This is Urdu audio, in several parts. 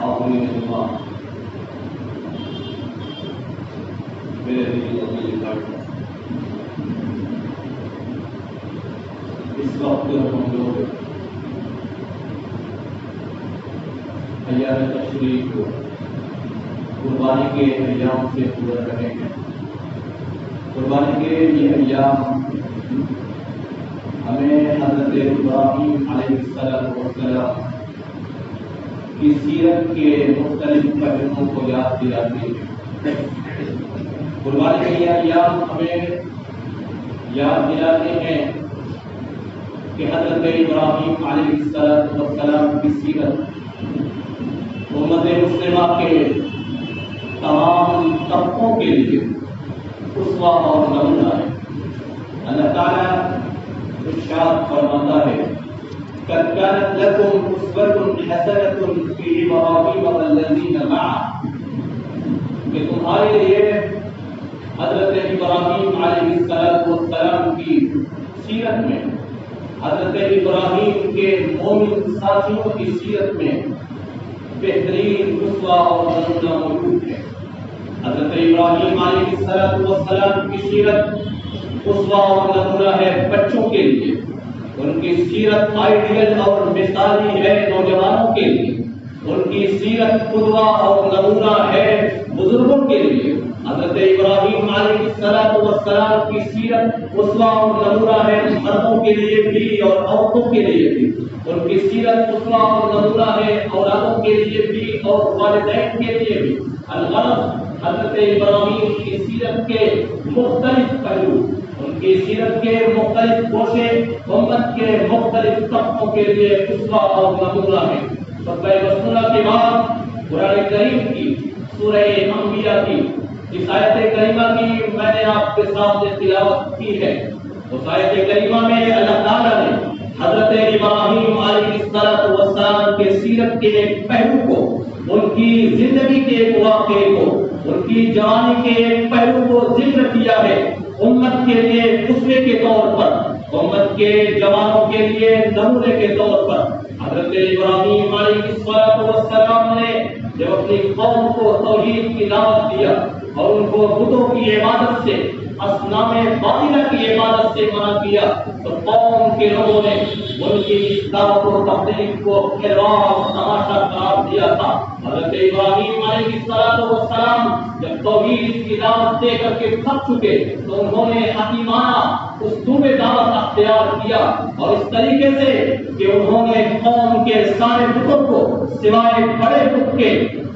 حاضرین جمعہ، میرے دل اور میری بھائی، اس وقت ہم لوگ ایام تشریق کو قربانی کے ایام سے گزر رہے ہیں۔ قربانی کے یہ ایام ہمیں حضرت ابراہیم علیہ السلام کی سیرت کے مختلف پہلوؤں کو یاد دلاتی ہے۔ قربانی کے یہ ایام ہمیں یاد دلاتے ہیں کہ حضرت ابراہیم علیہ السلام کی سیرت امت مسلمہ کے تمام طبقوں کے لیے اسوہ اور نمونہ ہے۔ اللہ تعالیٰ ارشاد فرماتا ہے قد كانت لكم أسوة حسنة في إبراهيم والذين معه، کہ تمہارے لیے حضرت ابراہیم علیہ السلام کی سیرت میں، حضرت ابراہیم کے مومن ساتھیوں کی سیرت میں بہترین اسوہ اور نمونہ موجود ہے۔ حضرت ابراہیم علیہ السلام کی سیرت اسوہ اور نمونہ ہے بچوں کے لیے، ان کی سیرت آئیڈیل اور مثالی ہے نوجوانوں کے لیے، ان کی سیرت قدوہ اور نمونہ ہے بزرگوں کے لیے۔ حضرت ابراہیم علیہ السلام کی سیرت اسوہ اور نمونہ ہے مردوں کے لیے بھی اور عورتوں کے لیے بھی، ان کی سیرت اسوہ اور نمونہ ہے اولادوں کے لیے بھی اور والدین کے لیے بھی۔ الغرض حضرت ابراہیم کی سیرت کے مختلف پہلو، ان کی سیرت کے مختلف گوشے امت کے مختلف طبقوں کے لیے اسوہ اور نمونہ ہے۔ خطبہ رسولہ کے بعد قرآن کریم کی سورہ انبیاء کی اس آیت کریمہ کی میں نے آپ کے سامنے تلاوت کی ہے۔ اس آیت کریمہ میں اللہ تعالیٰ نے حضرت ابراہیم علیہ السلام کے سیرت کے ایک پہلو کو، ان کی زندگی کے ایک واقعے کو، ان کی جوانی کے ایک پہلو کو ذکر کیا ہے امت کے لیے اسوے کے طور پر، امت کے جوانوں کے لیے نمونے کے طور پر۔ حضرت ابراہیم علیہ السلام نے جب اپنی قوم کو توحید کی دعوت دیا اور ان کو بتوں کی عبادت سے، اصنام باطلہ کی عبادت سے منع کیا، تو قوم کے لوگوں نے ان کی اس دعوت و تبلیغ کو کھلواڑ اور تماشا قرار دیا تھا۔ حضرت ابراہیم علیہ السلام جب توحید کی دعوت دے کر کے تھک چکے تو انہوں نے حکیمانہ اسلوب دعوت اختیار کیا، اور اس طریقے سے کہ انہوں نے قوم کے سارے بتوں کو سوائے بڑے بت کے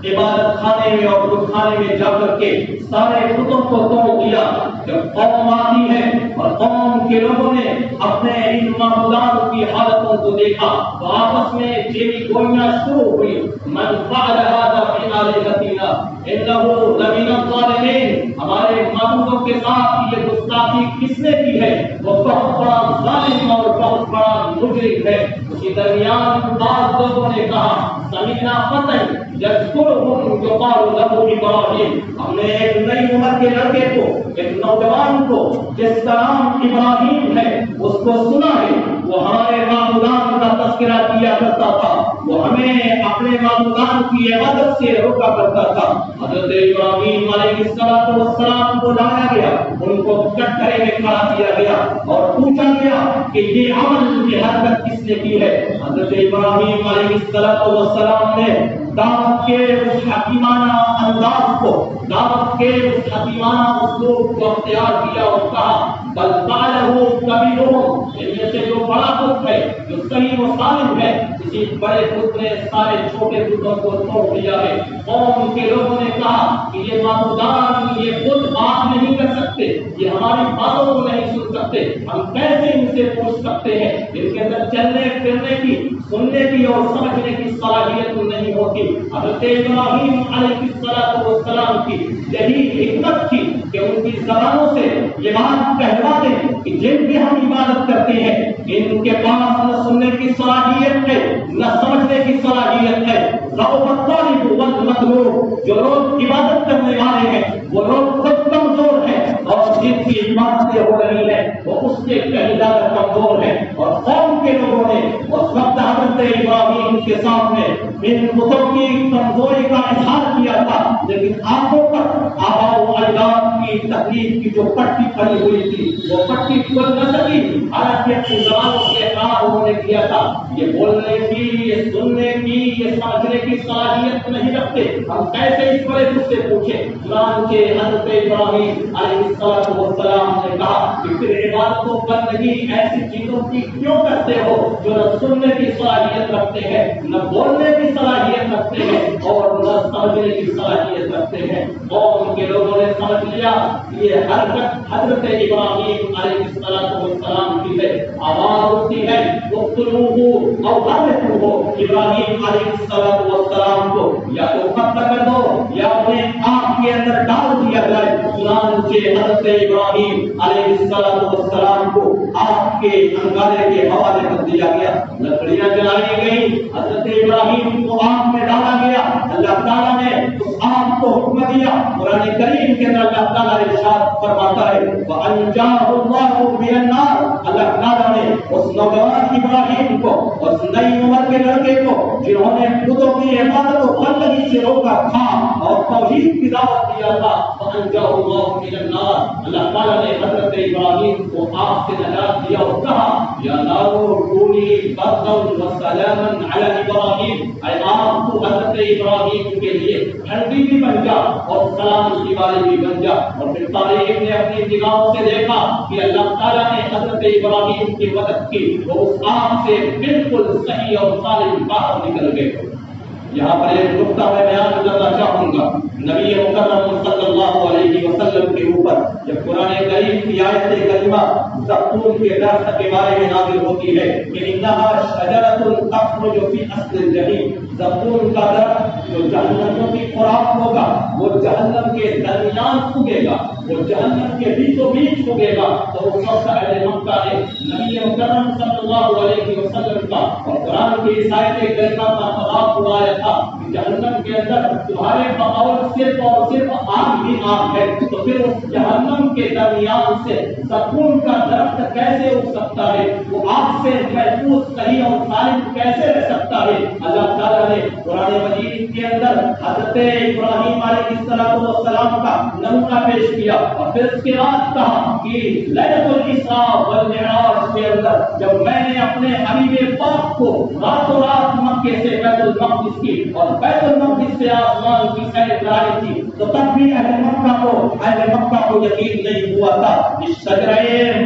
عبادت خانے میں اور بت خانے میں جا کر کے سارے بتوں کو توڑ دیا۔ جب قوم آتی ہے اور قوم کے لوگوں نے اپنے ان معبودات کی حالتوں کو دیکھا تو آپس میں چیری گوئیاں شروع ہوئی۔ من فعل هذا بآلهتنا انه لمن الظالمین، ہمارے معبودوں کے ساتھ یہ گستاخی کس نے کی ہے، وہ بہت بڑا ظالم اور بہت بڑا مجرم ہے۔ اسی درمیان بعض لوگوں نے کہا سمعنا فتى یذکرهم یقال له ابراہیم، ہم نے ایک نئی عمر کے لڑکے کو، ایک نوجوان کو جس کا نام ابراہیم ہے اس کو سنا ہے، وہ ہمارے معبودان کا تذکرہ کیا کرتا تھا، وہ ہمیں اپنے معبودان کی عبادت سے روکا کرتا تھا۔ حضرت ابراہیم علیہ السلام کو لایا گیا، ان کو کٹہرے میں کھڑا کیا گیا اور پوچھا گیا کہ یہ عمل، یہ حرکت کس نے کی ہے؟ حضرت ابراہیم علیہ السلام نے دعوت کے اس حکیمانہ انداز کو، دعوت کے اس حکیمانہ اسلوب کو اختیار کیا اور کہا بل فعلہ کبیرہم، ان سے جو بڑا بت ہے، جو صحیح و سالم ہے، اسی بڑے بت نے سارے چھوٹے بتوں کو توڑ دیا ہے۔ قوم کے لوگوں نے کہا کہ یہ معبودان، یہ بت بات نہیں کر سکتے، یہ ہماری باتوں کو نہیں سن سکتے، ہم کیسے ان سے پوچھ سکتے ہیں؟ ان کے اندر چلنے پھرنے کی، سننے کی اور سمجھنے کی صلاحیت نہیں ہوتی۔ حضرت ابراہیم علیہ السلام کی یہی حکمت تھی کہ ان کی زبانوں سے یہ بات کہلوا دیں کہ جن کی ہم عبادت کرتے ہیں ان کے پاس نہ سننے کی صلاحیت ہے نہ سمجھنے کی صلاحیت ہے۔ جو لوگ عبادت کرنے والے ہیں وہ لوگ خود کمزور ہیں، اور جن کی عبادتیں ہو رہی ہیں وہ اس سے کہیں زیادہ کمزور ہیں۔ اور قوم کے لوگوں نے اس وقت حضرت ابراہیم کے سامنے ان بتوں کی کمزوری کا اظہار کیا تھا، لیکن آنکھوں پر آباء و اجداد کی تکلیف کی جو پٹی پڑی ہوئی تھی وہ پٹی کھل نہ سکی، حالانکہ اپنی زبانوں سے اقرار انہوں نے کیا تھا یہ بولنے کی، یہ سننے کی، یہ سمجھنے کی صلاحیت نہیں رکھتے، ہم کیسے اس بڑے تجھ سے پوچھیں؟ چنانچہ حضرت ابراہیم علیہ السلام نے کہا کہ پھر عبادت و بندگی ایسی چیزوں کی کیوں کرتے ہو جو نہ سننے کی صلاحیت رکھتے ہیں، نہ بولنے کی صلاحیت رکھتے ہیں اور نہ سمجھنے کی صلاحیت رکھتے ہیں؟ قوم کے لوگوں نے سمجھ لیا یہ حرکت حضرت ابراہیم علیہ السلام کی ہے، آواز اٹھتی ہے اقتلوہ او حرقوہ، ابراہیم علیہ السلام کو یا تو قتل کر دو یا اپنے آنکھ کے اندر ڈال دیا جائے۔ چنانچہ حضرت ابراہیم علیہ السلام کو آگ کے انگارے کے حوالے کر دیا گیا، لکڑیاں جلائی گئی، حضرت ابراہیم کو آگ میں ڈالا گیا، اللہ تعالیٰ نے اس آگ کو حکم دیا۔ قرآن کریم کے اندر اللہ تعالیٰ نے ارشاد فرماتا ہے وَأَنْجَاهُ اللَّهُ مِنَ النَّارِ، اللہ تعالیٰ نے اس نوجوان ابراہیم کو، اس نئی عمر کے لڑکے کو جنہوں نے بتوں کی عبادت و بندگی سے روکا تھا اور توحید کی دعوت دیا تھا، وَأَنْجَاهُ اللَّهُ مِنَ النَّارِ، اللہ تعالیٰ نے حضرت ابراہیم کو آگ سے نجات دیا اور کہا یا نار کونی بردا وسلاما علی ابراہیم، اے آگ تو حضرت ابراہیم کے لیے ٹھنڈی بھی بن جا اور سلامتی والی بھی بن جا۔ اور پھر تاریخ نے اپنی نگاہوں سے دیکھا کہ اللہ تعالیٰ نے حضرت ابراہیم کی مدد کی، وہ اس آگ سے بالکل صحیح اور سالم باہر نکل گئے۔ یہاں پر ایک نقطہ میں بیان کرنا چاہوں گا، نبی مکرم صلی اللہ علیہ وسلم کے اوپر جب قرآن کریم کی آیت کریمہ زقوم کے درخت کے بارے میں نازل ہوتی ہے کہ انہا شجرۃ تخرج فی اصل الجحیم، زقوم کا درخت جو جہنمیوں کی خوراک ہوگا وہ جہنم کے درمیان اگے گا، وہ جہنم کے بیچوں بیچ اگے گا۔ تو اس وقت اہل مکہ نے نبی مکرم صلی اللہ علیہ وسلم کا اور قرآن کی اس آیت کریمہ کا مذاق اڑایا تھا کہ جہنم کے اندر تمہارے بقول صرف اور صرف آگ ہی آگ ہے، تو پھر اس جہنم کے درمیان سے زقوم کا درخت کیسے اگ سکتا ہے؟ وہ آگ سے محفوظ صحیح اور سالم کیسے رہ سکتا ہے؟ اللہ تعالیٰ نے قرآن مجید کے اندر حضرت ابراہیم علیہ السلام کا نمونہ پیش کیا اور پھر اس کے بعد کہا کہ لیلۃ الاسراء والمعراج کے اندر جب میں نے اپنے حبیب پاک کو راتوں رات مکے سے بیت المقدس کی اور بیت المقدس سے آسمان کی سیر کرائی تھی تو تب بھی اہل مکہ کو یقین نہیں ہوا تھا۔ اس شجرہ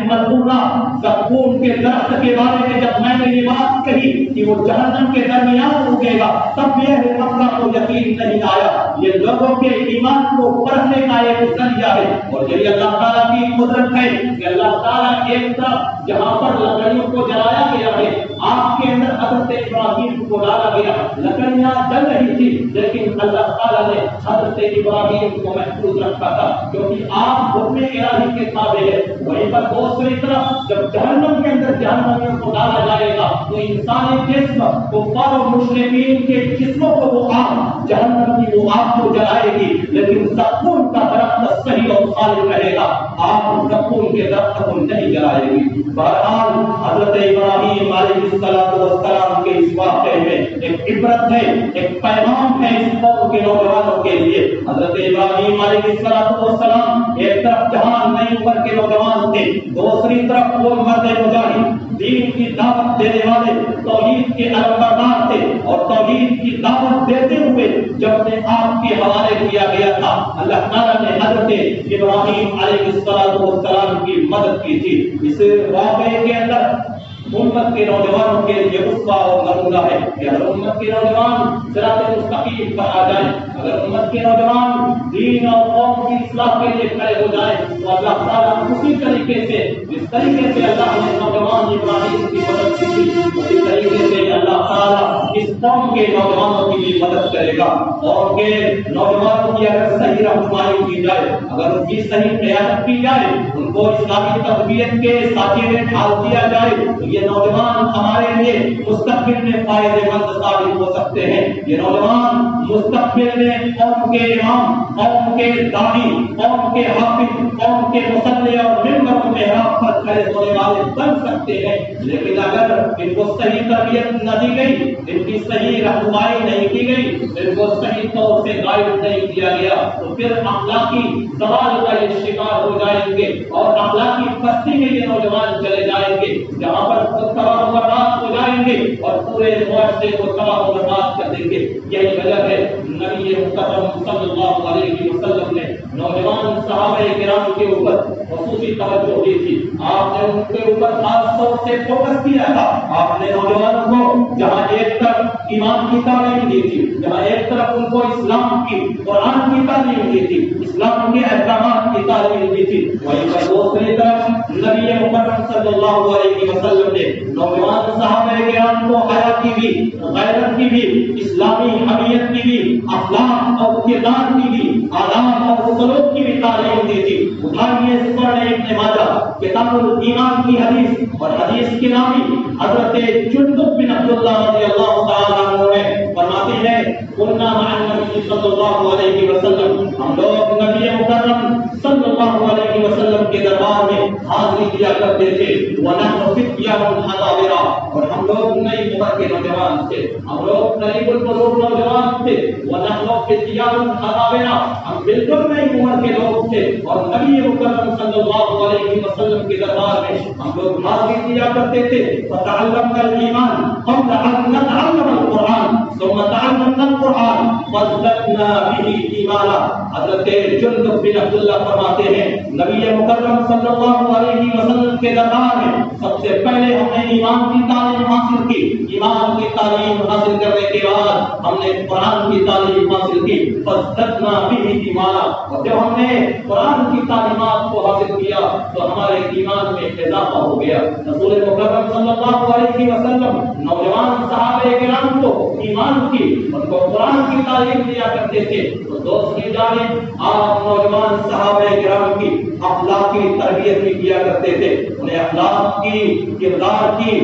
ملعونہ زقوم کے درخت کے بارے میں جب میں نے یہ بات کہی کہ وہ جہنم کے درمیان اگے گا تب بھی اہل مکہ کو یقین نہیں آیا۔ یہ لوگوں کے ایمان کو پرکھنے کا ایک ذریعہ ہے اور یہ اللہ تعالیٰ کی قدرت ہے کہ اللہ تعالیٰ ایک طرف جہاں پر لکڑیوں کو جلایا گیا ہے آگ کے اندر حضرت ابراہیم کو ڈالا گیا، لکڑیاں جل رہی تھی لیکن اللہ تعالیٰ نے حضرت ابراہیم کو محفوظ رکھا تھا کیونکہ آگ حکم الہی کے تابع ہے۔ وہیں پر دوسری طرف جب جہنم کے اندر جہنمیوں کو ڈالا جائے گا تو انسانی جسم کفار و مشرکین کے جسموں کو وہ آگ جہنم کی وہ آگ کو جلائے گی، لیکن زقوم کا درخت صحیح اور سالم رہے گا، آگ زقوم کے درخت کو نہیں جلائے گی۔ بہرحال حضرت ابراہیم علیہ السلام کے اس واقعے میں ایک عبرت ہے، ایک پیغام ہے اس قوم کے نوجوانوں کے لیے۔ حضرت ابراہیم علیہ السلام ایک طرف جہان نئی عمر کے نوجوان تھے، دوسری طرف وہ مرد مجاہد دین کی دعوت دینے والے توحید کے علمبردار تھے اور توحید کی دعوت دیتے ہوئے جب انہیں آپ کے حوالے کیا گیا تھا اللہ تعالیٰ نے حضرت ابراہیم علیہ السلام کی مدد کی تھی۔ اس واقعے کے اندر امت کے نوجوانوں کے لیے اسوہ اور نمونہ ہے کہ اگر امت کے نوجوان صراط مستقیم پر آ جائیں، اگر امت کے نوجوان دین اور قوم کی اصلاح کے لیے کھڑے ہو جائیں تو اللہ تعالیٰ اسی طریقے سے جس طریقے سے اللہ نے نوجوان ابراہیم کی مدد کی تھی اسی طریقے سے اللہ تعالیٰ اس قوم کے نوجوانوں کی بھی مدد کرے گا۔ اور کہ نوجوانوں کی اگر صحیح رہنمائی کی جائے، اگر ان کی صحیح قیادت کی جائے، ان کو اسلامی تربیت کے ساتھی میں ڈال دیا جائے تو یہ نوجوان ہمارے لیے مستقبل میں فائدے مند ثابت ہو سکتے ہیں۔ یہ نوجوان مستقبل میں قوم کے امام، قوم کے داعی، قوم کے حافظ، قوم کے مصلی اور ممبر و محراب پر کھڑے ہونے والے بن سکتے ہیں، لیکن اگر ان کو صحیح تربیت نہ دی گئی، ان کی صحیح رہنمائی نہیں کی گئی، ان کو صحیح طور سے گائیڈ نہیں کیا گیا، تو پھر اخلاقی زوال کا یہ شکار ہو جائیں گے اور اخلاقی پستی میں یہ نوجوان چلے جائیں گے، جہاں پر خود تباہ و برباد ہو جائیں گے اور پورے معاشرے کو تباہ و برباد کر دیں گے۔ یہی وجہ ہے نبی مکرم صلی اللہ علیہ وسلم نے نوجوان صحابہ کرام کے اوپر خصوصی توجہ دی تھی۔ آپ نے ان کے اوپر خاص طور سے فوکس کیا تھا۔ آپ نے نوجوانوں کو جہاں ایک طرف ایمان کی تعلیم دی تھی، جہاں ایک طرف ان کو اسلام کی، قرآن کی تعلیم دی تھی، اسلام کے احکامات کی تعلیم دی تھی، وہیں پر دوسری طرف نبی مکرم صلی اللہ علیہ وسلم نے نوجوان صحابہ کرام کو حیا کی بھی، غیرت کی بھی، اسلامی حمیت کی بھی، اخلاق اور کردار کی بھی، آداب اور سلوک کی بھی تعلیم دی تھی۔ اٹھائیے سنن ابن ماجہ کتاب الایمان کی حدیث اور حدیث کے راوی حضرت جندب بن عبداللہ رضی اللہ تعالیٰ عنہ میں فرماتے ہیں قلنا مع النبی صلی اللہ علیہ وسلم، ہم لوگ نبی مکرم صلی اللہ علیہ وسلم کے دربار میں حاضری دیا کرتے تھے، ونحن فتیان حضابرہ، اور ہم لوگ نئی عمر کے نوجوان تھے، ہم لوگ قریب البلوغ نوجوان تھے، ونحن فتیان حضابرہ، ہم بالکل نئی عمر کے لوگ تھے، اور نبی مکرم صلی اللہ علیہ وسلم کے دربار میں ہم لوگ حاضری دیا کرتے تھے۔ فتعلمنا الایمان قبل ان نتعلم القرآن ثم تعلمنا القرآن فازددنا به ایمانا۔ حضرت جندب بن عبداللہ فرماتے ہیں نبی مکرم صلی اللہ علیہ وسلم کے دربار میں سب سے پہلے ہم نے ایمان کی تعلیم حاصل کی، ایمان کی تعلیم حاصل کرنے کے بعد ہم نے قرآن کی تعلیم حاصل کی، فازددنا به ایمانا، اور جب ہم نے قرآن کی تعلیمات کو حاصل کیا تو ہمارے ایمان میں اضافہ ہو گیا۔ رسول مکرم صلی اللہ علیہ وسلم نوجوان صحابہ کرام کو ایمان کی، ان کو قرآن کی تعلیم دیا کرتے تھے، تو دوسری جانب آپ نوجوان صحابہ کرام کی اخلاقی تربیت بھی کیا کرتے تھے، انہیں اخلاق کی، کردار کی،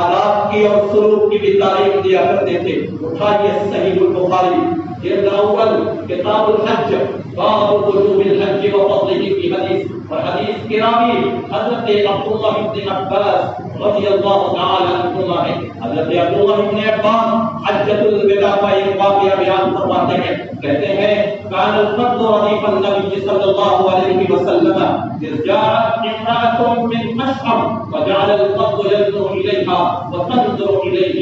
آداب کی اور سلوک کی بھی تعلیم دیا کرتے تھے۔ اٹھائیے صحیح البخاری جلد اول کتاب الحج باب وجوب الحج وفضله في حدیث، اور حدیث کے راوی حضرت عبداللہ بن عباس رضی اللہ تعالی عنہما ہے۔ حضرت عبداللہ بن عباس حجۃ الوداع کا ایک واقعہ بیان فرماتے ہیں، کہتے ہیں كان الفضل رديف النبي صلى الله عليه وسلم إذ جاءت امرأة من مشعم فجعل الفضل ينظر إليها وتنظر إليه۔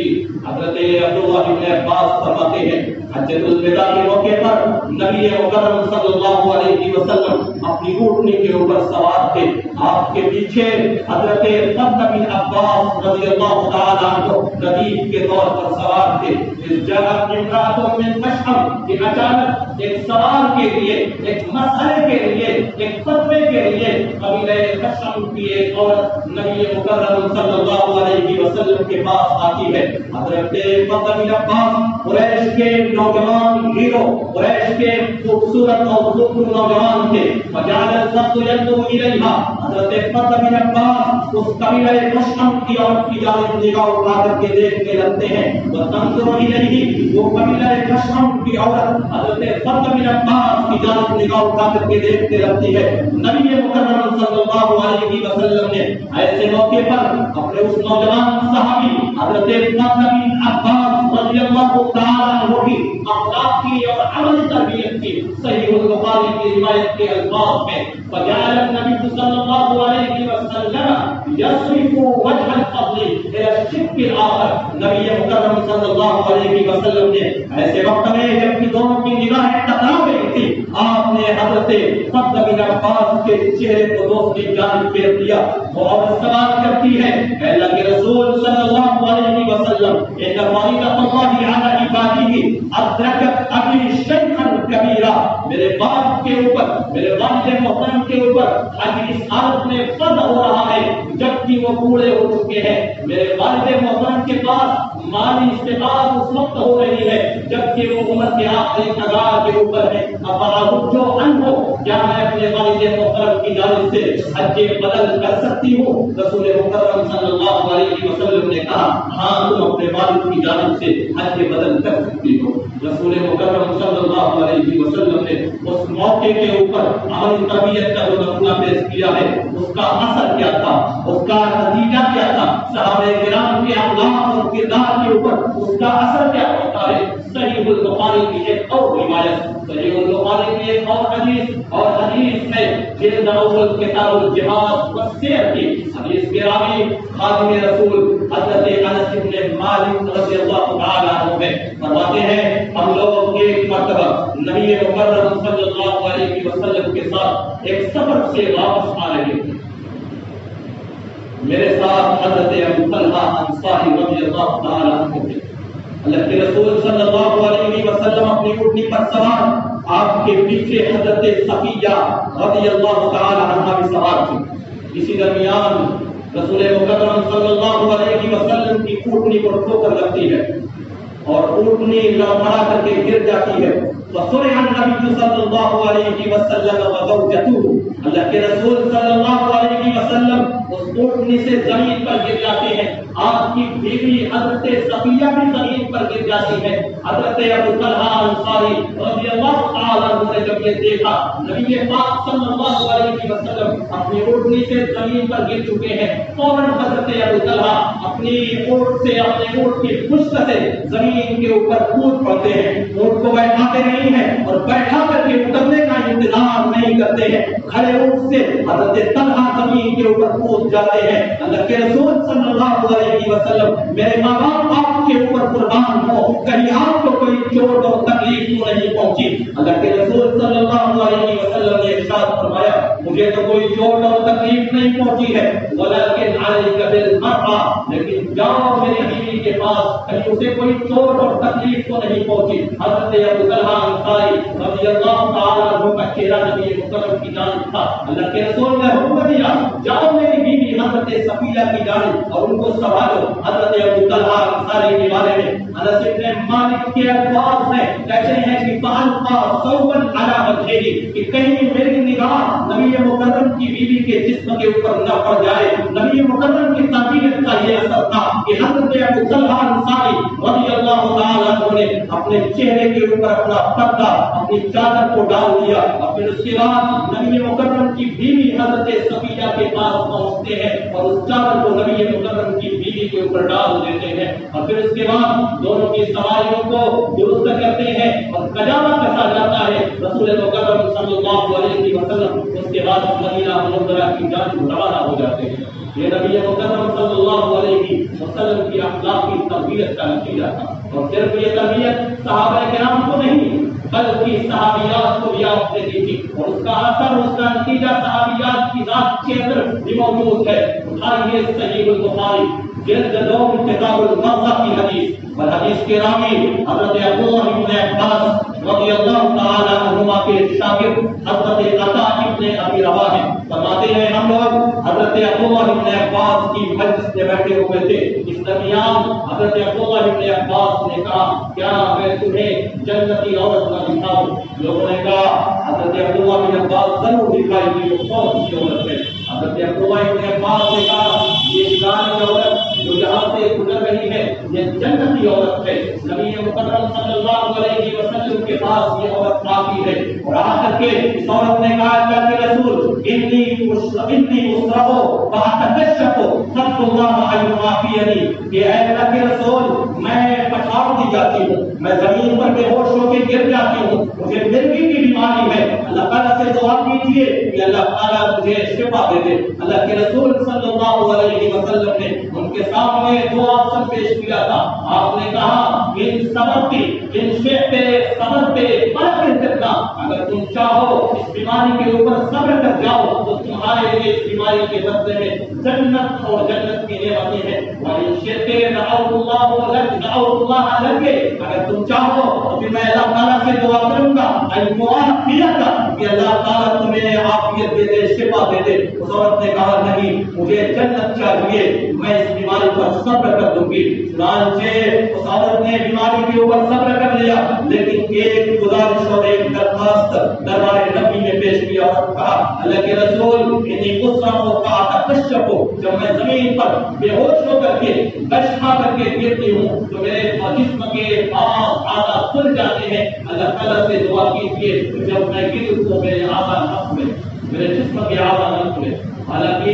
حضرت عبداللہ بن عباس فرماتے ہیں حجۃ الوداع کے موقع پر نبی مکرم صلی اللہ علیہ وسلم اپنی اونٹنی کے اوپر سوار تھے، آپ کے پیچھے حضرت فضل بن عباس رضی اللہ تعالی عنہ ردیف کے طور پر سوار تھے۔ اذ جاءت امرأة من مشعم، کہ اچانک ایک سوال کے لیے، ایک مسئلے کے لیے، ایک فتوے کے لیے قبیلہ مشعم کی ایک عورت نبی مکرم صلی اللہ علیہ وسلم کے پاس آتی ہے۔ حضرت فضل بن عباس قریش کے نوجوان ہیرو، قریش کے خوبصورت اور خوبصورت نوجوان تھے، وجعل الفضل ينظر إليها، حضرت فضل بن عباس اس قبیلہ مشعم کی عورت کی جانب نگاہ اٹھا کر کے دیکھنے لگتے ہیں، وتنظر إليه، وہ قبیلہ مشعم کی عورت حضرت فضل بن عباس کی جانب نگاہ اٹھا کر کے دیکھنے لگتی ہے۔ نبی مکرم صلی اللہ علیہ وسلم نے ایسے موقع پر اپنے اس نوجوان صحابی حضرت فضل بن عباس رضی اللہ تعالی عنہ کی اخلاقی اور عملی تربیت کی صحیح البخاری کی روایت کے الفاظ میں فجعل النبي صلی اللہ علیہ وسلم يصرف وجه الفضل الى الشق الاخر، نبی مکرم صلی اللہ علیہ وسلم نے ایسے وقت میں جب کہ دونوں کی نگاہیں ٹکرا گئی تھی، آپ نے حضرت فضل بن عباس کے چہرے کو دوسری جانب پھیر دیا۔ وہ عورت سوال کرتی ہے اے اللہ کے رسول صلی اللہ علیہ وسلم، ان فريضة الله على عباده ادركت ابي شيخا كبيرا، میرے باپ کے اوپر، میرے والد محترم کے اوپر ابھی اس حالت میں فرض ہو رہا ہے جبکہ وہ بوڑھے ہو چکے ہیں، میرے والد محترم کے پاس مالی استطاعت اس وقت ہو رہی ہے جبکہ وہ عمر کے آخری کگار کے اوپر ہے۔ افاعجو عنہ، کیا میں اپنے والد محترم کی جانب سے حج بدل کر سکتی ہوں؟ رسول مکرم صلی اللہ علیہ وسلم نے کہا ہاں تم اپنے والد کی جانب سے حج بدل کر سکتی ہو۔ رسول مکرم اللہ علیہ وسلم نے اس موقع کے اوپر عملی تربیت کا جو نمونہ پیش کیا ہے اس کا اثر کیا تھا، اس کا نتیجہ کیا تھا، صحابہ کرام کے اخلاق اور کردار کے اوپر اس کا اثر کیا ہوتا ہے۔ صحیح البخاری کی ایک اور روایت، صحیح البخاری کی ایک اور حدیث ہے جلد اول کتاب الجہاد والسیر کی حدیث کے راوی خادم رسول حضرت انس بن مالک رضی اللہ تعالی عنہ فرماتے ہیں ہم لوگ ایک مرتبہ نبی مکرم صلی اللہ علیہ وسلم کے ساتھ ایک سفر سے واپس آ رہے تھے، میرے ساتھ حضرت ابو طلحہ انصاری رضی اللہ تعالی عنہ تھے۔ اللہ کے رسول صلی اللہ علیہ وسلم اپنی اونٹنی پر سوار، آپ کے پیچھے حضرت صفیہ رضی اللہ تعالی عنہا بھی سوار تھی۔ اسی درمیان رسول مکرم صلی اللہ علیہ وسلم کی اونٹنی کو ٹھوکر لگتی ہے اور اونٹنی لڑکھڑا کر کے گر جاتی ہے۔ فصرع النبی صلی اللہ علیہ وسلم وزوجته، اللہ کے رسول صلی اللہ علیہ وسلم اس اونٹنی سے زمین پر گر جاتے ہیں، آپ کی بیوی حضرت صفیہ بھی زمین پر گر جاتی ہے۔ حضرت ابو طلحہ انصاری رضی اللہ تعالی عنہ نے جب یہ دیکھا نبی پاک صلی اللہ علیہ وسلم اپنی اونٹنی سے زمین پر گر چکے ہیں، فوراً حضرت ابو طلحہ اپنی اونٹ سے اپنے اونٹ کی پشت سے زمین کے اوپر کود پڑتے ہیں، اونٹ کو بیٹھاتے نہیں ہیں اور بیٹھا کر کے اترنے کا انتظار نہیں کرتے ہیں، کھڑے اونٹ سے حضرت طلحہ زمین کے اوپر کود جاتے ہیں۔ اللہ کے رسول صلی اللہ علیہ وسلم میرے ماں باپ آپ کے اوپر قربان ہو، کہیں آپ کو کوئی چوٹ اور تکلیف تو نہیں پہنچی۔ اللہ کے رسول صلی اللہ علیہ وسلم نے ارشاد فرمایا مجھے تو کوئی چوٹ اور تکلیف نہیں پہنچی ہے، ولکن علیک بالمرأة، لیکن جاؤ میری بیوی کے پاس، کہیں اسے کوئی چوٹ اور تکلیف تو نہیں پہنچی۔ حضرت ابو طلحہ انصاری رضی اللہ تعالی عنہ کا چہرہ نبی مکرم کی جانب تھا۔ اللہ کے رسول نے حکم دیا جاؤ میری بیوی حضرت صفیہ کی جانب اور ان کو سنبھالو۔ حضرت ابو طلحہ انصاری کے بارے میں انس بن مالک کے الفاظ ہیں، کہتے ہیں کہ فَأَلْقَى ثَوْبًا عَلَى وَجْهِهِ، کہ کہیں میری نگاہ نبی مکرم کی بیوی کے جسم کے اوپر نہ پڑ جائے۔ نبی مکرم کی تربیت کا یہ اثر تھا کہ حضرت ابو طلحہ انصاری رضی اللہ تعالی عنہ نے اپنے چہرے کے اوپر اپنا پردہ اپنی چادر کو ڈال دیا، اور پھر اس کے بعد نبی مکرم کی بیوی حضرت صفیہ کے پاس پہنچتے ہیں اور اس چادر کو نبی مکرم کی بیوی کے اوپر ڈال دیتے ہیں، اور پھر اس کے بعد دونوں کی سواریوں کو درست کرتے ہیں اور قجامہ کسا جاتا ہے۔ رسول مکرم صلی اللہ علیہ وسلم اس کے بعد مدینہ منورہ کی جانب روانہ ہو جاتے ہیں۔ یہ نبی مکرم صلی اللہ علیہ وسلم کی اخلاقی تربیت کا نتیجہ تھا، اور صرف یہ تربیت صحابہ کرام کو نہیں بلکہ صحابیات کو بھی آپ نے دی تھی، اور اس کا اثر اس کا نتیجہ صحابیات کی ذات کے اندر بھی موجود ہے۔ اٹھائیے صحیح البخاری جلد 2 کتاب المرضى کی حدیث، اور حدیث کے راوی حضرت عبداللہ بن عباس رضی اللہ تعالی عنہما کے شاگرد حضرت عطا ابن ابی رباح ہیں، فرماتے ہیں ہم لوگ حضرت عبداللہ بن عباس کی مجلس میں بیٹھے ہوئے تھے، اس درمیان حضرت عبداللہ بن عباس نے کہا کیا میں تمہیں جنتی عورت نہ دکھاؤں؟ لوگوں نے کہا حضرت عبداللہ بن عباس ضرور دکھائے گی، وہ کون سی عورت ہے؟ حضرت عبداللہ بن عباس نے کہا یہ دکھانے عورت جو یہاں سے گزر رہی ہے یہ جنتی عورت ہے، نبی مکرم صلی اللہ علیہ وسلم کے پاس یہ عورت آتی ہے، اور آ کر کے اس عورت نے کہا اللہ کے رسول انی اسرہو فاتکشفو صد اللہ علیہ معافینی، کہ اے اللہ کے رسول میں پچھاڑ دی جاتی ہوں، میں زمین پر بے ہوش ہو کے گر جاتی ہوں، مجھے مرگی کی بیماری ہے، اللہ تعالیٰ سے دعا کیجیے کہ اللہ تعالیٰ مجھے شفا دے دے۔ اللہ کے رسول صلی اللہ علیہ وسلم نے ان کے سامنے دو آپشن پیش کیا تھا، آپ نے کہا ان صبر کی ان شیخ صبر پہ فرق کرنا، اگر تم چاہو اس بیماری کے اوپر صبر کر جاؤ تو تمہارے لیے اس بیماری کے بدلے میں جنت اور جنت کی نعمتیں ہیں، اور ان شیخ دعوت اللہ لگے، اگر تم چاہو تو پھر میں اللہ تعالیٰ سے دعا کروں گا کہ اللہ تعالیٰ تمہیں عافیت دے دے، شفا دے دے۔ اس عورت نے کہا نہیں مجھے جنت چاہیے، میں اس بیماری پر صبر کر دوں گی۔ چنانچہ اس عورت نے بیماری کے اوپر صبر کر لیا، لیکن ایک گزارش اور ایک درخواست دربار نبی میں پیش کیا اور کہا اللہ کے رسول انی اسرہ و کشف ہو، جب میں زمین پر بے ہوش ہو کر کے گش کھا کر کے گرتی ہوں تو میرے جسم کے اعضاء کھل جاتے ہیں. اللہ تعالیٰ سے دعا کیجیے جب میں گروں تو میرے اعضاء نہ کھلے، میرے جسم کے اعضاء نہ کھلے. حالانکہ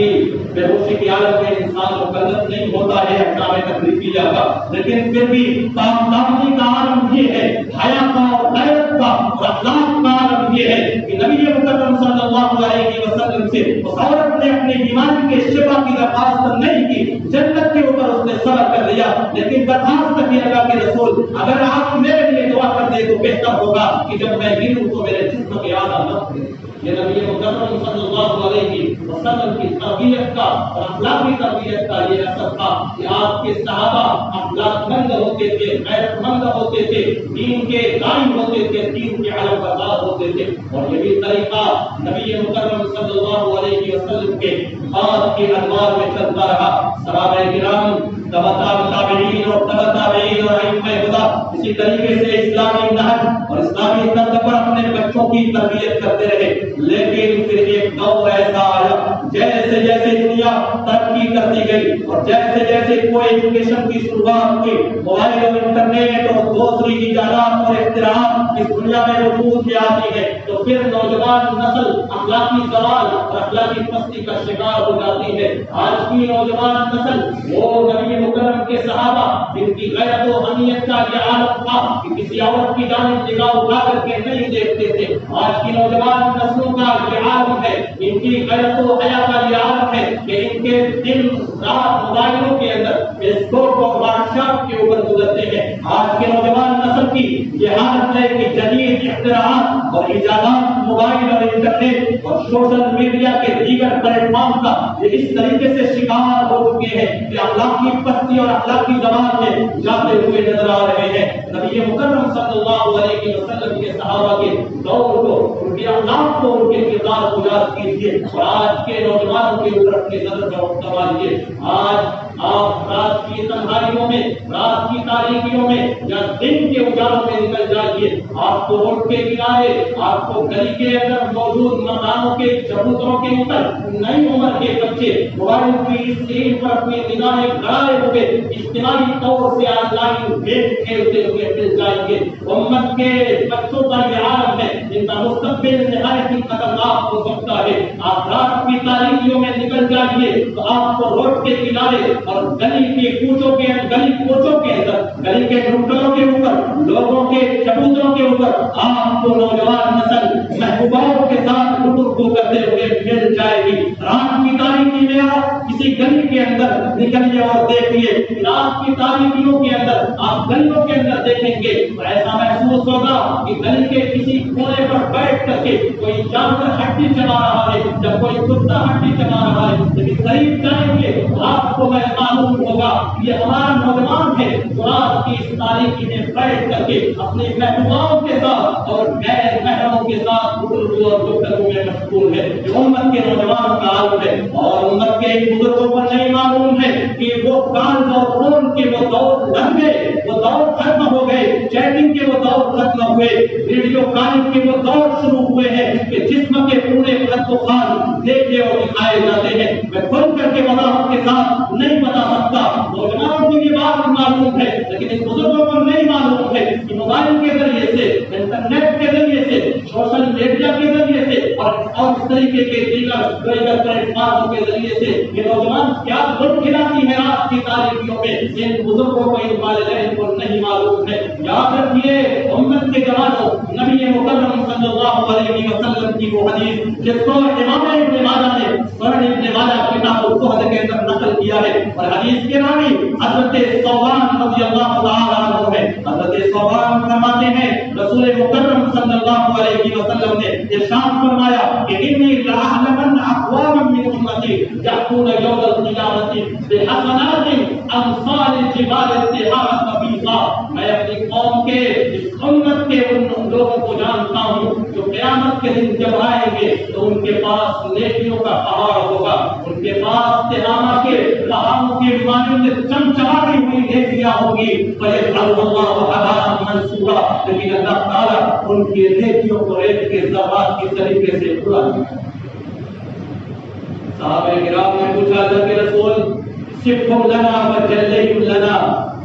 بے ہوشی کی حالت میں انسان مکلف نہیں ہوتا ہے احکام تکلیفیہ کا، لیکن پھر بھی پاکدامنی کا عالم یہ ہے، حیا کا اور غیرت کا اور اخلاق کا عالم یہ ہے کہ نبی مکرم صلی اللہ علیہ وسلم سے اس عورت نے اپنے بیماری کے شفا کی درخواست نہیں کی، جنت کے اوپر اس نے صبر کر لیا، لیکن درخواست کی لگا کہ رسول اگر آپ میرے لیے دعا کر دیں تو بہتر ہوگا کہ جب میں گروں تو میرے جسم کے اعضاء نہ کھلے. یہ نبی مکرم صلی اللہ علیہ وسلم کی تربیت کا اور اخلاقی تربیت کا یہ اثر تھا کہ آپ کے صحابہ اخلاق مند ہوتے تھے، غیرت مند ہوتے تھے، دین کے داعی ہوتے تھے، دین کے علم بردار ہوتے تھے. اور یہی طریقہ نبی مکرم صلی اللہ علیہ وسلم کے بعد کے ادوار میں چلتا رہا. صحابہ کرام تابعین اور تبع تابعین اور ائمہ خدا اسی طریقے سے اسلامی نہج اور اسلامی طرز پر اپنے بچوں کی تربیت کرتے رہے. لیکن پھر ایک دور ایسا آیا جیسے جیسے دنیا ترقی کرتی گئی اور جیسے جیسے کوئی ایجوکیشن کی شروعات ہوئی، موبائل اور انٹرنیٹ اور دوسری ایجادات اور اختراعات اس دنیا میں وجود میں آتی ہے تو پھر نوجوان نسل اخلاقی زوال اور اخلاقی پستی کا شکار ہو جاتی ہے. آج کی نوجوان نسل وہ نبی مکرم کے صحابہ جن کی غیرت و حمیت کا یہ عالم تھا کہ کسی عورت کی جانب نگاہ اٹھا کر کے نہیں دیکھتے تھے. آج کی نوجوان نسلوں کا یہ عالم ہے، ان کی غیرت و حیا کا یہ عالم ہے کہ ان کے دن رات موبائلوں کے اندر فیس بک اور واٹس ایپ کے اوپر گزرتے ہیں. آج کے نوجوان نسل کی یہ حالت ہے کہ جدید اختراعات اور ایجادات موبائل اور انٹرنیٹ اور سوشل میڈیا کے دیگر پلیٹ فارم کا یہ اس طریقے سے شکار ہو چکے ہیں کہ اخلاقی پستی اور اخلاقی زوال میں جاتے ہوئے نظر آ رہے ہیں. نبی مکرم صلی اللہ علیہ وسلم کے صحابہ کے دور کو، ان کے اخلاق کو، ان کے کردار کو یاد کیجیے اور آج کے نوجوانوں کے اوپر اپنی نظر کا ڈالیے. آج آپ رات کی تنہائیوں میں، رات کی تاریکیوں میں یا دن کے اجالوں میں نکل جائیے. آپ کو روڈ کے کنارے، آپ کو گلی کے اندر موجود مکانوں کے چبوتروں کے اوپر نئی عمر کے بچے موبائل کی اسکرین پر اپنی نگاہیں گڑائے ہوئے اجتماعی طور سے آن لائن گیم کھیلتے ہوئے مل جائیں گے. امت کے بچوں کا یہ عالم ہے جن کا مستقبل نہایت ہی خطرناک ہو سکتا ہے. آپ رات کی تاریکیوں میں نکل جائیے تو آپ کو روڈ کے کنارے اور گلی کے کوچوں کے اندر، گلی کے ڈھونڈوں کے اوپر، لوگوں کے چبوتروں کے اوپر آپ کو نوجوان نسل محبوبوں کے ساتھ گفتگو کرتے ہوئے مل جائے گی. رات کی تاریکی میں آپ کسی گلی کے اندر نکلیے اور دیکھیے، رات کی تاریکیوں کے اندر آپ گلیوں کے اندر دیکھیں گے تو ایسا محسوس ہوگا کہ گلی کے کسی کونے پر بیٹھ کر کے کوئی جانور ہڈی چلا رہا ہے، جب کوئی کتا ہڈی چلا رہا ہے. لیکن قریب جائیں گے تو آپ کو معلوم ہوگا یہ ہمارا نوجوان ہے جو رات کی اس تاریکی میں بیٹھ کر کے اپنے محبوبوں کے ساتھ اور غیر محرموں کے ساتھ گفتگو اور گفتگو میں مشغول ہے. جو امت کے نوجوان کا عالم ہے اور امت کے بزرگوں کو نہیں معلوم ہے کہ وہ کال اور فون کے وہ دور لگ گئے، وہ دور ختم ہو گئے، چیٹنگ کے وہ دور ختم ہوئے، ویڈیو کالنگ کے وہ دور شروع ہوئے ہیں کہ جسم کے پورے خط و خال دیکھے اور دکھائے جاتے ہیں. میں کھل کر کے وضاحت کے ساتھ نہیں بتا سکتا، نوجوانوں کو یہ بات معلوم ہے لیکن ان بزرگوں کو نہیں معلوم ہے کہ موبائل کے ذریعے سے، انٹرنیٹ کے ذریعے سے، سوشل میڈیا کے ذریعے سے اور اس طریقے کے دیگر پلیٹ فارموں کے ذریعے سے یہ نوجوان کیا گل کھلاتی ہے رات کی تاریکیوں میں. ان بزرگوں کو، ان والدین کو نہیں معلوم ہے. یاد رکھیے امت کے جوانوں، نبی مکرم صلی اللہ علیہ وسلم کی وہ حدیث جس کو امام ابن ماجہ نے سنن ابن ماجہ کتاب الزہد کے اندر نقل کیا ہے اور حدیث کے راوی حضرت ثوبان رضی اللہ تعالی عنہ ہے. حضرت ثوبان فرماتے ہیں رسول مکرم صلی اللہ علیہ وسلم نے ارشاد فرمایا کہ انی لأعلمن اقواما من امتی یأتون یوم القیامۃ بحسنات امثال جبال التحام نفیسا. میں اپنی قوم کے اس امت کے ان لوگوں کو جانتا ہوں جو قیامت کے دن جب آئیں گے تو ان کے پاس نیکیوں کا پہاڑ ہوگا، ان کے پاس تہامہ کے پہاڑوں کی بیماریوں سے چمچماتی ہوئی نیکیاں ہوگی. فَيَجْعَلُ اللَّهُ هَبَاءً مَنْثُورًا. لیکن اللہ تعالیٰ ان کی نیکیوں کو ریت کے ذرات کی طریقے سے اڑا دیا. صحابہ کرام نے پوچھا اللہ کے رسول صفہم لنا وجلیہم لنا،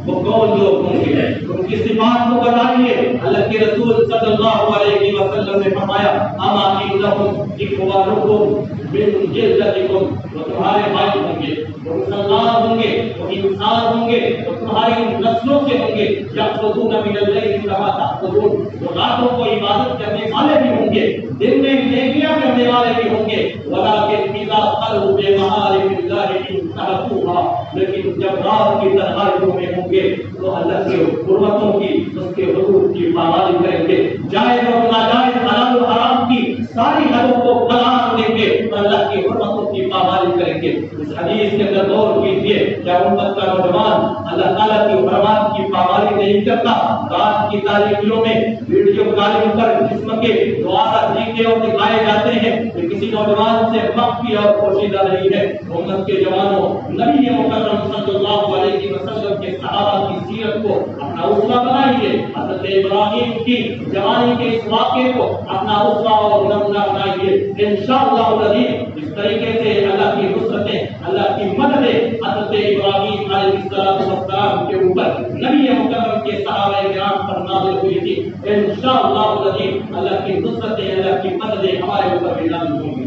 وہ کون لوگ ہوں گے، ان کی صفات کو بتائیے۔ اللہ کے رسول صلی اللہ علیہ وسلم نے فرمایا اما انہم اخوانکم من جلدکم، وہ تمہارے بھائی ہوں گے، وہ مسلمان ہوں گے، وہ انسان ہوں گے، وہ تمہاری نسلوں سے ہوں گے۔ یأخذون من اللیل کما تأخذون، وہ راتوں کو عبادت کرنے والے بھی ہوں گے، دن میں نیکیاں کرنے والے بھی ہوں گے۔ ولکن اذا خلوا بمحارم اللہ انتهكوها، لیکن جب رات کی تنہائیوں میں ہوں گے تو اللہ کے حرمتوں کی، اس کے حدود کی پامالی کریں گے، جائز اور ناجائز حلال و حرام کی ساری حدوں کو قرار دیں گے اور اللہ کی حرمتوں کی پامالی کریں گے۔ اس حدیث کے اندر غور کیجیے، کیا امت کا نوجوان اللہ تعالیٰ کی حرمات کی پامالی نہیں کرتا؟ رات کی تاریکیوں میں ویڈیو کالنگ پر جسم کے دوارا دیکھے اور دکھائے جاتے ہیں، یہ کسی نوجوان سے مخفی اور پوشیدہ نہیں ہے۔ امت کے جوانوں، نبی مکرم صلی اللہ علیہ وسلم کے صحابہ کی سیرت کو اپنا اسوہ بنائیے، حضرت ابراہیم کی جوانی کے اس واقعے کو اپنا اسوہ اور نمونہ بنائیے۔ انشاءاللہ العزیز اس طریقے سے اللہ کی نصرتیں، اللہ کی مددیں حضرت ابراہیم علیہ السلام کے اوپر نبی مکرم کے صحابہ کرام پر نازل ہوئی تھی۔ انشاءاللہ العزیز اللہ کی نصرتیں، اللہ کی مددیں ہمارے اوپر بھی نازل ہوں گی۔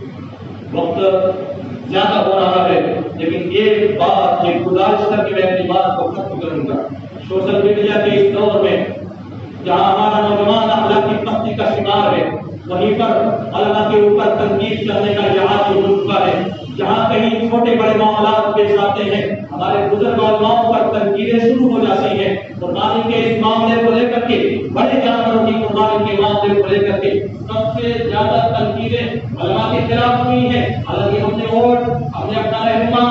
وقت زیادہ ہو رہا ہے، لیکن ایک بات، ایک گزارش کر کے میں اپنی بات کو ختم کروں گا۔ سوشل میڈیا کے اس دور میں جہاں ہمارا نوجوان اخلاقی پستی کا شکار ہے، وہیں پر علماء کے اوپر تنقید کرنے کا جہاز منصوبہ ہے۔ جہاں کہیں چھوٹے بڑے معاملات پیش آتے ہیں، ہمارے بزرگ علماء پر تنقیدیں شروع ہو جاتی ہیں۔ قربانی کے اس معاملے کو لے کر کے، بڑے جانوروں کی قربانی کے معاملے کو لے کر کے سب سے زیادہ تنقیدیں علماء کے خلاف ہوئی ہیں۔ حالانکہ ہم نے اپنا رہنما،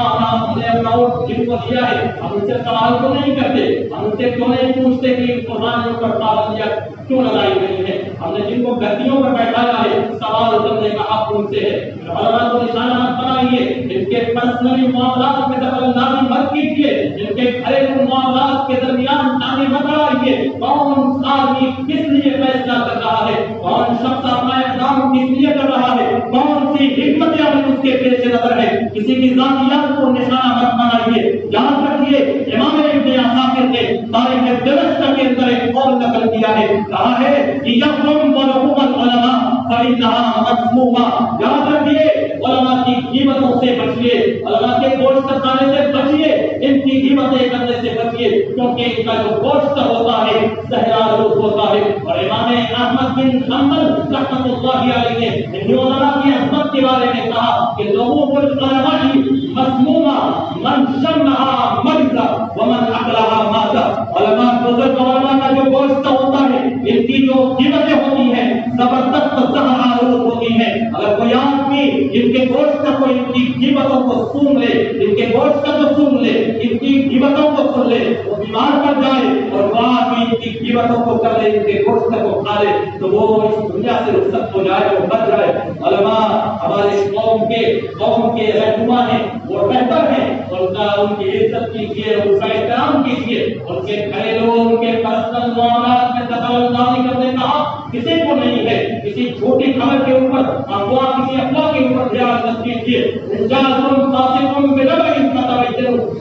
ہم نے اپنا ووٹ جن کو دیا ہے، ہم ان سے سوال تو نہیں کرتے، ہم ان سے کیوں نہیں پوچھتے کہ قربانیوں پر پابندیاں کیوں لگائی گئی ہیں؟ ہم نے جن کو گدیوں پر بیٹھایا ہے، سوال کرنے کا حق ان سے ہے۔ علماء کو نشانہ مت بنائیے، ان کے پرسنلی معاملات میں دخل اندازی مت کیجیے، ان کے گھریلو معاملات کے درمیان تانے مت لڑائیے۔ کون آدمی کس لیے فیصلہ کر رہا ہے، کون شخص اپنا اقدام کس لیے کر رہا ہے، کون سی حکمت عملی اس کے پیش نظر ہے، کسی کی ذاتیات کو نشانہ مت بنائیے۔ یاد رکھیے، امام ابن عساکر نے تاریخ دمشق کے اندر ایک قول نقل کیا ہے، کہا ہے کہ یقوم ولحوم العلماء فإنها مسمومة۔ یاد رکھیے، علماء کی قیمتوں سے بچیے، علماء کے گوشت کھانے سے بچیے، ان کی قیمتیں کرنے سے بچیے، کیونکہ ان کا جو گوشت ہوتا ہے زہرآلود ہوتا ہے۔ اور امام احمد بن حنبل رحمۃ اللہ علیہ نے ان علماء کی عظمت کے بارے میں کہا کہ لحوم العلماء مسمومہ من شمها مرض ومن اکلها مات۔ علماء بزرگ علماء کا جو گوشت ہوتا ہے، ان کی جو قیمتیں ہوتی ہیں زبردست زہرآلود ہوتی ہیں۔ اگر کوئی آدمی ان کے گوشت کو، ان کی قیمتوں کو سون لے، ان کے گوشت کو سون لے، ان کی قیمتوں کو سن لے، وہ بیمار پڑ جائے، اور وہ آدمی ان کی قیمتوں کو کر لے، ان کے گوشت کو کھا لے، تو وہ اس دنیا سے رخصت ہو جائے، وہ مر جائے۔ علماء ہمارے قوم کے رہنما ہیں، وہ بہتر ہیں، ان کی عزت کیجیے، ان کا احترام کیجیے۔ ان کے گھریلو، ان کے پرسنل معاملات میں دخل اندازی کرنے کا حق کسی کو نہیں ہے۔ کسی چھوٹی خبر کے اوپر کسی افواہ کے اوپر دھیان مت کیجیے۔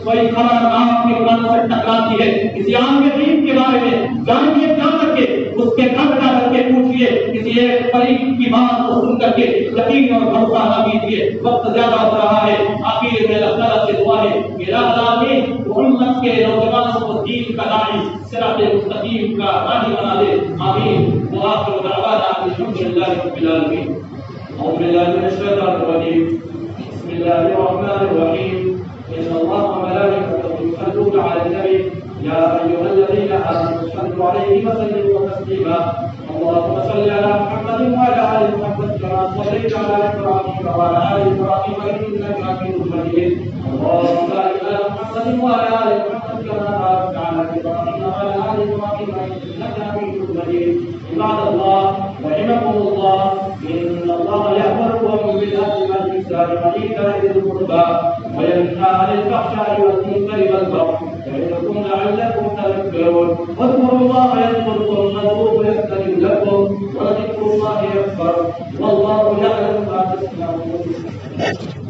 کوئی خبر آپ کے قرآن سے ٹکراتی ہے، کسی عام کے دین کے بارے میں جانیے، جان کر کے اس کے گھر جا کر کے پوچھیے، کسی ایک فریق کی بات کو سن کر کے یقین اور بھروسہ نہ کیجیے۔ وقت زیادہ ہو رہا ہے، آخر میں اللہ تعالیٰ سے دعا ہے کہ رب العالمین امت کے نوجوانوں کو دین کا داعی، صراط مستقیم کا راہی بنا دے، آمین۔ وآخر دعوانا الحمد للہ رب العالمین۔ اعوذ باللہ من الشیطان الرجیم، بسم اللہ الرحمن الرحیم۔ ان اللہ وملائکته یصلون علی النبی یا ایھا الذین آمنوا صلوا علیہ وسلموا تسلیما۔ اللهم صل على محمد وعلى ال محمد كما صليت على ابراهيم وعلى ال ابراهيم انك حميد مجيد۔ اللهم بارك على محمد وعلى ال محمد كما باركت على ابراهيم وعلى ال ابراهيم انك حميد مجيد۔ عباد الله رحمكم الله، ان الله يأمركم بالعدل والإحسان وإيتاء ذي القربى وينهى عن الفحشاء والمنكر والبغي يعظكم لعلكم تذكرون۔ واذكروا الله يذكركم وادعوه يستجب لكم ولذكر الله أكبر والله يعلم ما تصنعون۔